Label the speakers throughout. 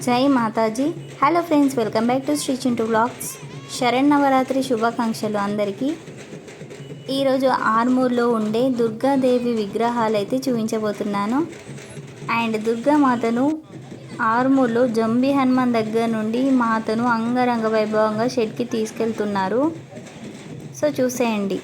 Speaker 1: జై Mataji. Hello friends, welcome back to Shri Chintu vlogs. Sharannavaratri శుభాకాంక్షలు అందరికీ. ఈరోజు ఆర్మూర్లో ఉండే దుర్గాదేవి విగ్రహాలు అయితే చూపించబోతున్నాను. అండ్ దుర్గామాతను ఆర్మూర్లో జంబి హనుమాన్ దగ్గర నుండి మాతను అంగరంగ వైభవంగా షెడ్కి తీసుకెళ్తున్నారు. సో చూసేయండి.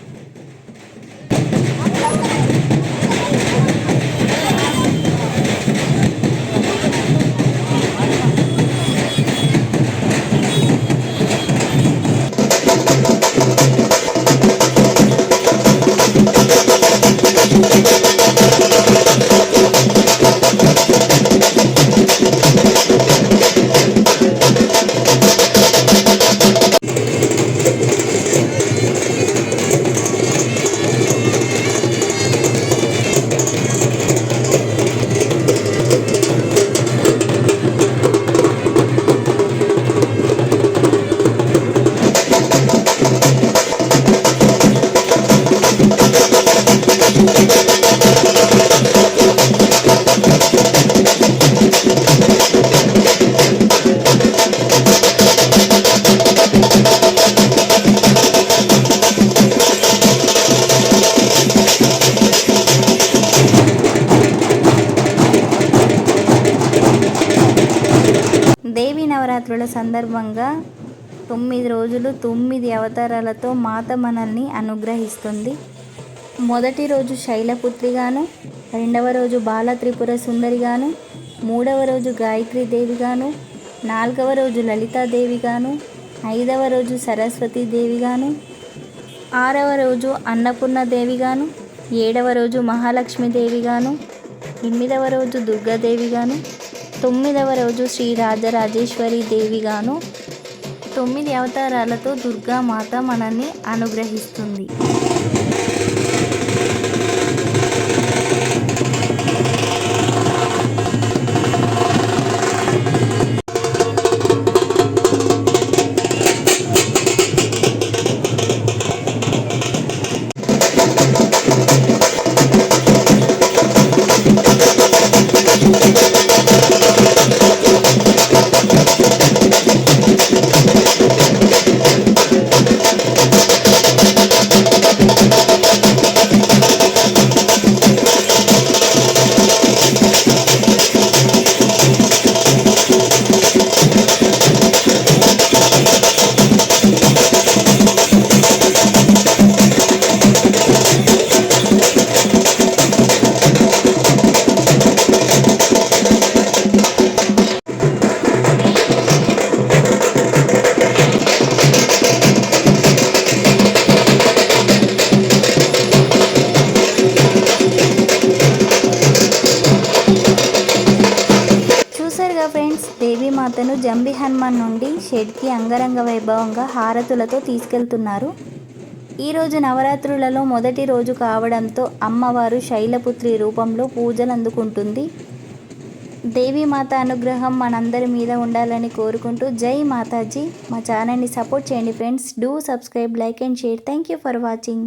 Speaker 1: దేవీ నవరాత్రుల సందర్భంగా 9 రోజులు 9 అవతారాలతో మాత మనల్ని అనుగ్రహిస్తుంది. మొదటి రోజు శైలపుత్రిగాను, రెండవ రోజు బాల త్రిపుర సుందరిగాను, మూడవ రోజు గాయత్రీదేవిగాను, నాలుగవ రోజు లలితాదేవిగాను, ఐదవ రోజు సరస్వతీదేవిగాను, ఆరవ రోజు అన్నపూర్ణదేవిగాను, ఏడవ రోజు మహాలక్ష్మీదేవిగాను, ఎనిమిదవ రోజు దుర్గాదేవిగాను, 9వ రోజు శ్రీ రాజరాజేశ్వరి దేవిగాను 9 అవతారాలతో దుర్గామాత మనల్ని అనుగ్రహిస్తుంది. ఫ్రెండ్స్, దేవీమాతను జంబి హనుమాన్ నుండి షెడ్కి అంగరంగ వైభవంగా హారతులతో తీసుకెళ్తున్నారు. ఈరోజు నవరాత్రులలో మొదటి రోజు కావడంతో అమ్మవారు శైలపుత్రి రూపంలో పూజలు అందుకుంటుంది. దేవీమాత అనుగ్రహం మనందరి మీద ఉండాలని కోరుకుంటూ జై మాతాజీ. మా ఛానల్ని సపోర్ట్ చేయండి friends. Do subscribe, like and share. Thank you for watching.